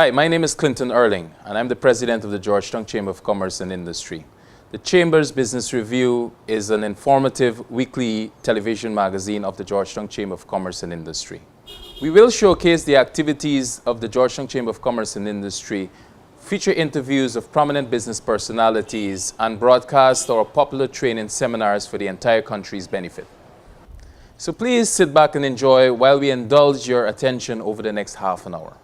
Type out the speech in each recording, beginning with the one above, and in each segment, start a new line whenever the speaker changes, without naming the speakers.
Hi, my name is Clinton Erling, and I'm the president of the Georgetown Chamber of Commerce and Industry. The Chamber's Business Review is an informative weekly television magazine of the Georgetown Chamber of Commerce and Industry. We will showcase the activities of the Georgetown Chamber of Commerce and Industry, feature interviews of prominent business personalities, and broadcast our popular training seminars for the entire country's benefit. So please sit back and enjoy while we indulge your attention over the next half an hour.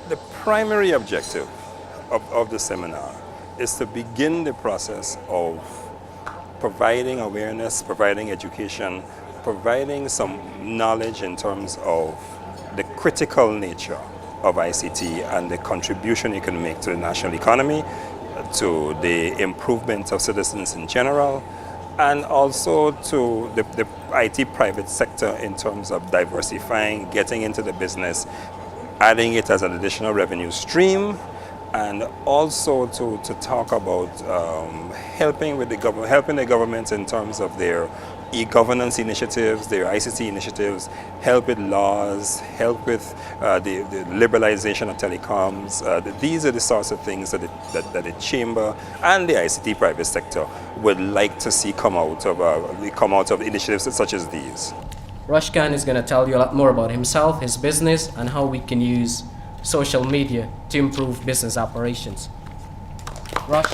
The primary objective of the seminar is to begin the process of providing awareness, providing education, providing some knowledge in terms of the critical nature of ICT and the contribution it can make to the national economy, to the improvement of citizens in general, and also to the IT private sector in terms of diversifying, getting into the business, adding it as an additional revenue stream, and also to talk about helping the government in terms of their e-governance initiatives, their ICT initiatives, help with laws, help with the liberalization of telecoms. These are the sorts of things that the Chamber and the ICT private sector would like to see come out of initiatives such as these.
Rush Khan is going to tell you a lot more about himself, his business, and how we can use social media to improve business operations. Rush.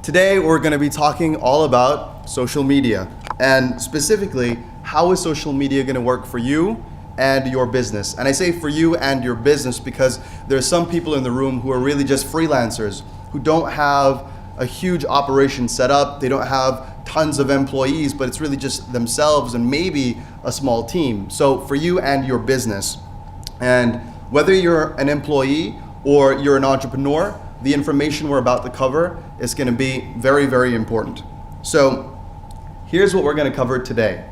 Today we're going to be talking all about social media, and specifically how is social media going to work for you and your business. And I say for you and your business because there's some people in the room who are really just freelancers who don't have a huge operation set up, they don't have tons of employees, but it's really just themselves and maybe a small team. So for you and your business, and whether you're an employee or you're an entrepreneur, the information we're about to cover is going to be very, very important. So here's what we're going to cover today.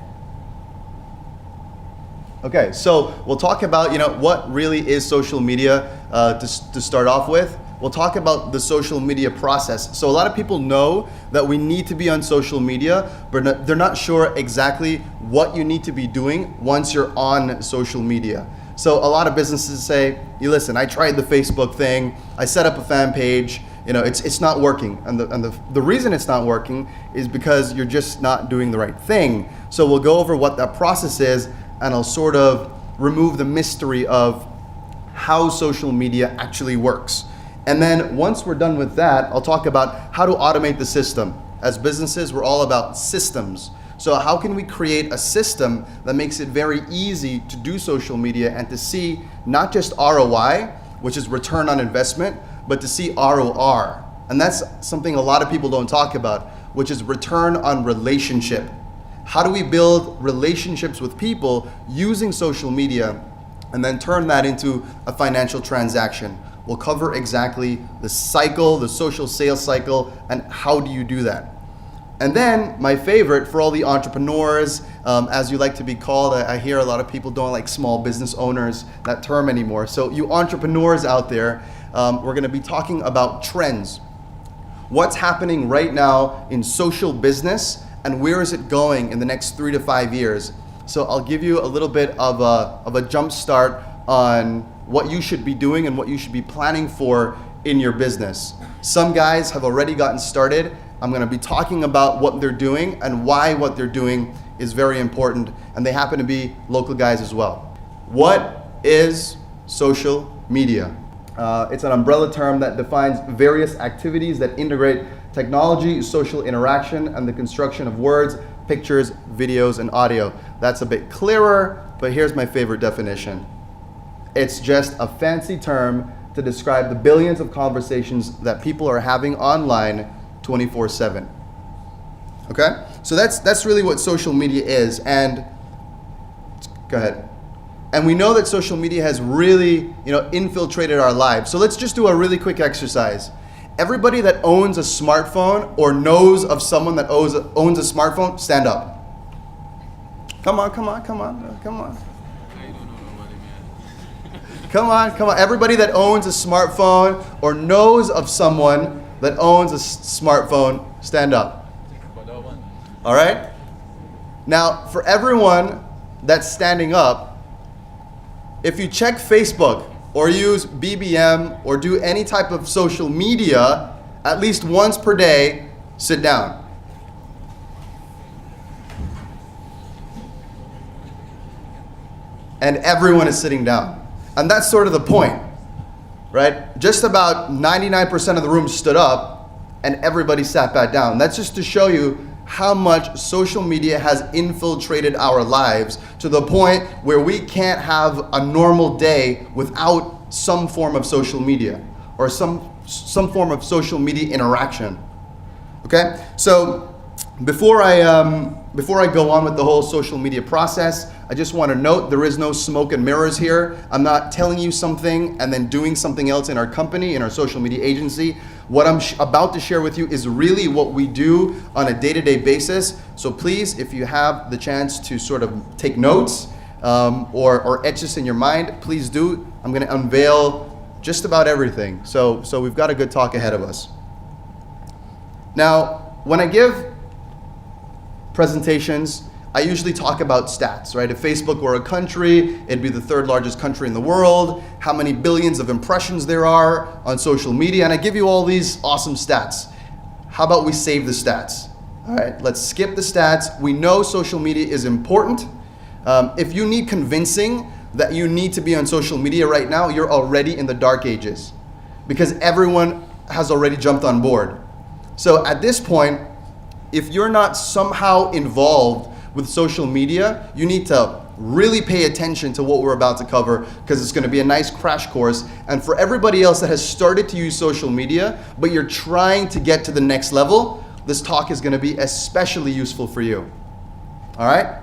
Okay, so we'll talk about what really is social media to start off with. We'll talk about the social media process. So a lot of people know that we need to be on social media, but they're not sure exactly what you need to be doing once you're on social media. So a lot of businesses say, listen, I tried the Facebook thing, I set up a fan page, it's not working. And the reason it's not working is because you're just not doing the right thing. So we'll go over what that process is, and I'll sort of remove the mystery of how social media actually works. And then once we're done with that, I'll talk about how to automate the system. As businesses, we're all about systems. So how can we create a system that makes it very easy to do social media and to see not just ROI, which is return on investment, but to see ROR. And that's something a lot of people don't talk about, which is return on relationship. How do we build relationships with people using social media and then turn that into a financial transaction? We'll cover exactly the cycle, the social sales cycle, and how do you do that. And then my favorite for all the entrepreneurs, as you like to be called, I hear a lot of people don't like small business owners, that term anymore. So you entrepreneurs out there, we're gonna be talking about trends. What's happening right now in social business and where is it going in the next 3 to 5 years? So I'll give you a little bit of a jump start on what you should be doing and what you should be planning for in your business. Some guys have already gotten started. I'm going to be talking about what they're doing and why what they're doing is very important, and they happen to be local guys as well. What is social media? It's an umbrella term that defines various activities that integrate technology, social interaction, and the construction of words, pictures, videos, and audio. That's a bit clearer, but here's my favorite definition. It's just a fancy term to describe the billions of conversations that people are having online 24/7. Okay? So that's really what social media is. And go ahead. And we know that social media has really, infiltrated our lives. So let's just do a really quick exercise. Everybody that owns a smartphone or knows of someone that owns a smartphone, stand up. Come on. Come on. Everybody that owns a smartphone or knows of someone that owns a smartphone, stand up. All right? Now, for everyone that's standing up, if you check Facebook or use BBM or do any type of social media at least once per day, sit down. And everyone is sitting down. And that's sort of the point, right? Just about 99% of the room stood up and everybody sat back down. That's just to show you how much social media has infiltrated our lives to the point where we can't have a normal day without some form of social media or some form of social media interaction. Okay? So before I go on with the whole social media process, I just want to note there is no smoke and mirrors here. I'm not telling you something and then doing something else in our company, in our social media agency. What I'm about to share with you is really what we do on a day-to-day basis. So please, if you have the chance to sort of take notes or etch this in your mind, please do. I'm going to unveil just about everything. So we've got a good talk ahead of us. Now, when I give presentations, I usually talk about stats, right? If Facebook were a country, it'd be the third largest country in the world, how many billions of impressions there are on social media, and I give you all these awesome stats. How about we save the stats? All right, let's skip the stats. We know social media is important. If you need convincing that you need to be on social media right now, you're already in the dark ages because everyone has already jumped on board. So at this point, if you're not somehow involved with social media, you need to really pay attention to what we're about to cover because it's going to be a nice crash course. And for everybody else that has started to use social media, but you're trying to get to the next level, this talk is going to be especially useful for you. All right?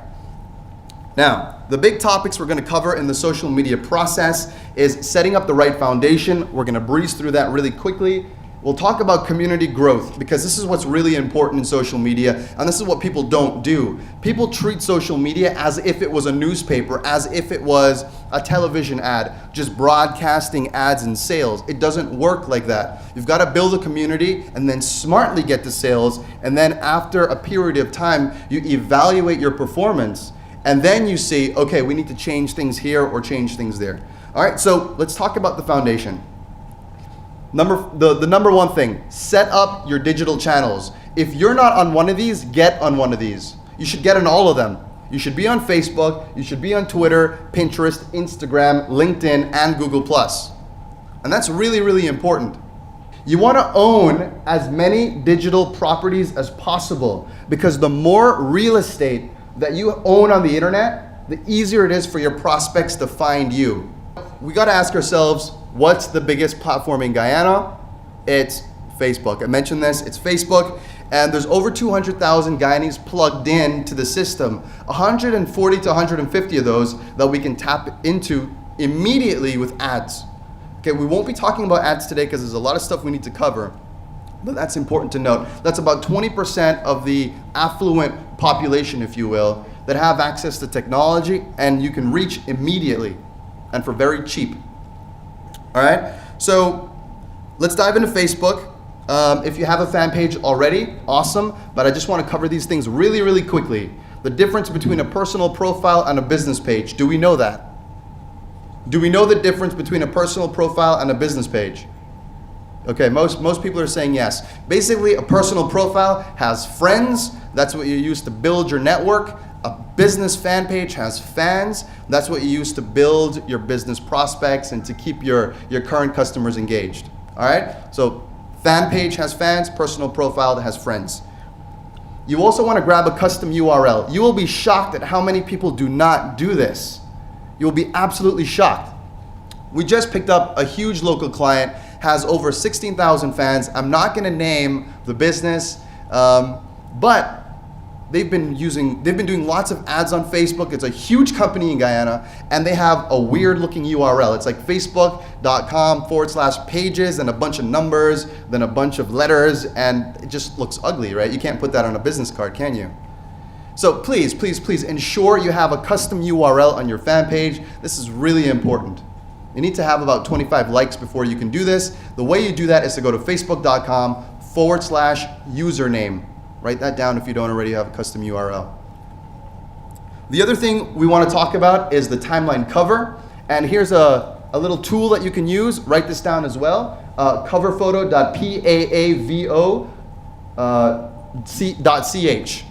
Now, the big topics we're going to cover in the social media process is setting up the right foundation. We're going to breeze through that really quickly. We'll talk about community growth because this is what's really important in social media, and this is what people don't do. People treat social media as if it was a newspaper, as if it was a television ad, just broadcasting ads and sales. It doesn't work like that. You've got to build a community and then smartly get to sales, and then after a period of time, you evaluate your performance, and then you see, okay, we need to change things here or change things there. All right, so let's talk about the foundation. The number one thing, set up your digital channels. If you're not on one of these, get on one of these. You should get on all of them. You should be on Facebook, you should be on Twitter, Pinterest, Instagram, LinkedIn, and Google+. And that's really, really important. You want to own as many digital properties as possible because the more real estate that you own on the internet, the easier it is for your prospects to find you. We got to ask ourselves, what's the biggest platform in Guyana? It's Facebook. I mentioned this, it's Facebook, and there's over 200,000 Guyanese plugged in to the system. 140 to 150 of those that we can tap into immediately with ads. Okay, we won't be talking about ads today because there's a lot of stuff we need to cover, but that's important to note. That's about 20% of the affluent population, if you will, that have access to technology and you can reach immediately and for very cheap. All right, so let's dive into Facebook. If you have a fan page already, awesome, but I just want to cover these things really, really quickly. The difference between a personal profile and a business page. Do we know that? Do we know the difference between a personal profile and a business page? Okay, most people are saying yes. Basically, a personal profile has friends. That's what you use to build your network. A business fan page has fans. That's what you use to build your business prospects and to keep your current customers engaged. All right? So fan page has fans, personal profile has friends. You also want to grab a custom URL. You will be shocked at how many people do not do this. You will be absolutely shocked. We just picked up a huge local client, has over 16,000 fans. I'm not going to name the business, but they've been doing lots of ads on Facebook. It's a huge company in Guyana, and they have a weird looking URL. It's like facebook.com/pages and a bunch of numbers, then a bunch of letters, and it just looks ugly, right? You can't put that on a business card, can you? So please, please, please ensure you have a custom URL on your fan page. This is really important. You need to have about 25 likes before you can do this. The way you do that is to go to facebook.com/username. Write that down if you don't already have a custom URL. The other thing we want to talk about is the timeline cover. And here's a little tool that you can use. Write this down as well. Coverphoto.paavo.ch.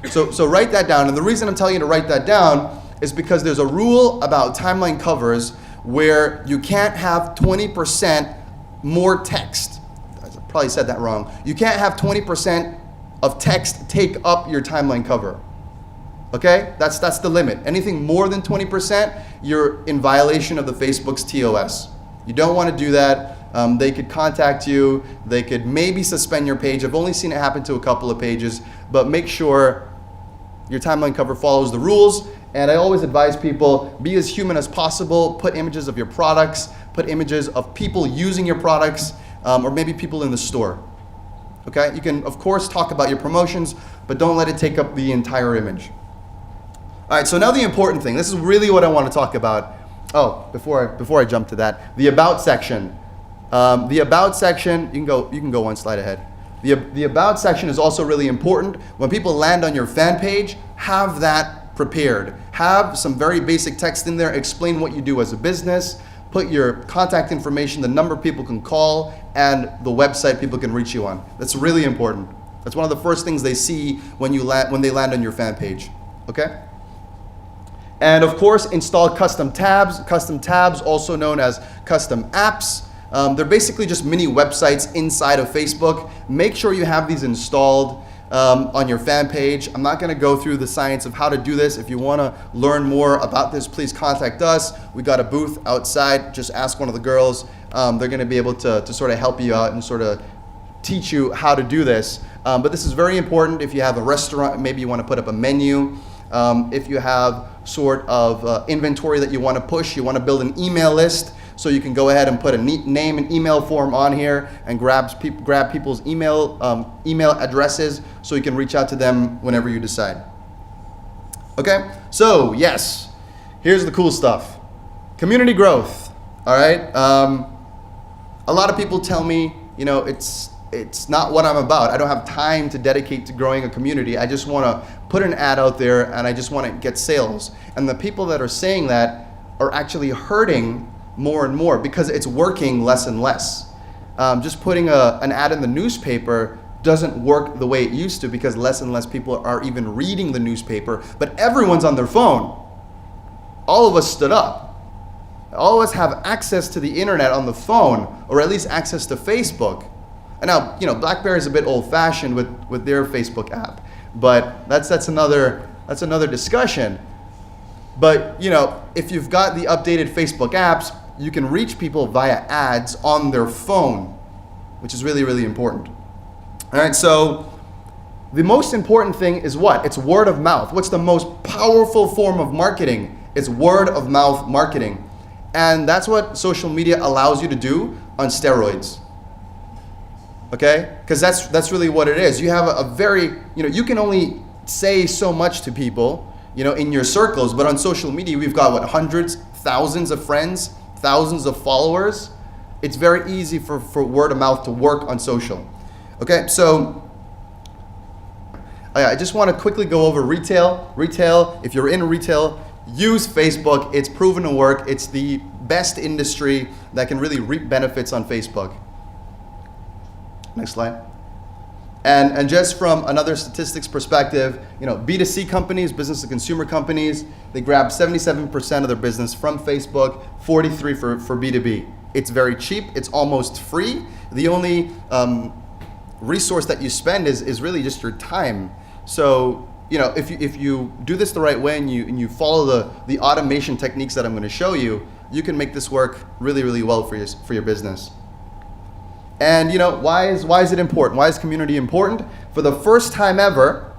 So write that down. And the reason I'm telling you to write that down is because there's a rule about timeline covers where you can't have 20% more text. I probably said that wrong. You can't have 20% of text take up your timeline cover. Okay? That's the limit. Anything more than 20%, you're in violation of the Facebook's TOS. You don't want to do that. They could contact you. They could maybe suspend your page. I've only seen it happen to a couple of pages, but make sure your timeline cover follows the rules. And I always advise people, be as human as possible. Put images of your products, put images of people using your products, or maybe people in the store. Okay? You can, of course, talk about your promotions, but don't let it take up the entire image. All right, so now the important thing. This is really what I want to talk about. Oh, before I jump to that, the about section. The about section, you can go one slide ahead. The about section is also really important. When people land on your fan page, have that prepared. Have some very basic text in there. Explain what you do as a business. Put your contact information, the number people can call, and the website people can reach you on. That's really important. That's one of the first things they see when they land on your fan page. Okay? And of course, install custom tabs. Custom tabs, also known as custom apps. They're basically just mini websites inside of Facebook. Make sure you have these installed on your fan page. I'm not going to go through the science of how to do this. If you want to learn more about this, please contact us. We got a booth outside. Just ask one of the girls. They're going to be able to sort of help you out and sort of teach you how to do this. But this is very important if you have a restaurant. Maybe you want to put up a menu. If you have sort of inventory that you want to push, you want to build an email list. So you can go ahead and put a name and email form on here and grab people's email addresses so you can reach out to them whenever you decide. Okay, so yes, here's the cool stuff. Community growth, all right? A lot of people tell me, it's not what I'm about. I don't have time to dedicate to growing a community. I just want to put an ad out there and I just want to get sales. And the people that are saying that are actually hurting more and more because it's working less and less. Just putting an ad in the newspaper doesn't work the way it used to because less and less people are even reading the newspaper, but everyone's on their phone. All of us stood up. All of us have access to the internet on the phone, or at least access to Facebook. And now, BlackBerry is a bit old-fashioned with their Facebook app, but that's another discussion. But if you've got the updated Facebook apps, you can reach people via ads on their phone, which is really, really important. All right, so the most important thing is what? It's word of mouth. What's the most powerful form of marketing? It's word of mouth marketing. And that's what social media allows you to do on steroids. Okay? Because that's really what it is. You have a very, you can only say so much to people, in your circles, but on social media, we've got hundreds, thousands of friends, thousands of followers. It's very easy for word of mouth to work on social. Okay, so I just want to quickly go over retail. Retail, if you're in retail, use Facebook. It's proven to work. It's the best industry that can really reap benefits on Facebook. Next slide. And just from another statistics perspective, B2C companies, business to consumer companies, they grab 77% of their business from Facebook, 43% for B2B. It's very cheap. It's almost free. The only resource that you spend is really just your time. So, if you do this the right way and you follow the automation techniques that I'm going to show you, you can make this work really, really well for your business. And why is it important? Why is community important? For the first time ever,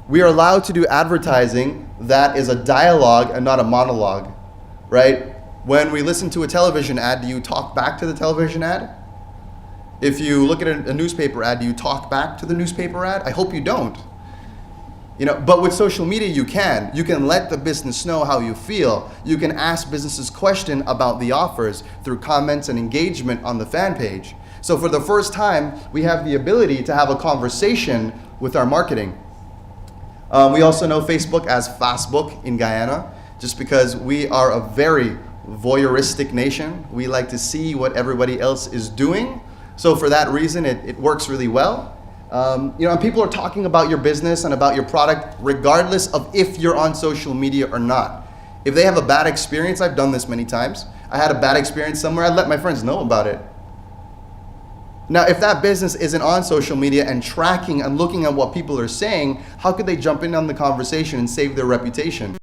we are allowed to do advertising that is a dialogue and not a monologue, right? When we listen to a television ad, do you talk back to the television ad? If you look at a newspaper ad, do you talk back to the newspaper ad? I hope you don't. But with social media, you can. You can let the business know how you feel. You can ask businesses questions about the offers through comments and engagement on the fan page. So for the first time, we have the ability to have a conversation with our marketing. We also know Facebook as Fastbook in Guyana, just because we are a very voyeuristic nation. We like to see what everybody else is doing. So for that reason, it works really well. And people are talking about your business and about your product regardless of if you're on social media or not. If they have a bad experience, I've done this many times. I had a bad experience somewhere, I let my friends know about it. Now, if that business isn't on social media and tracking and looking at what people are saying, how could they jump in on the conversation and save their reputation?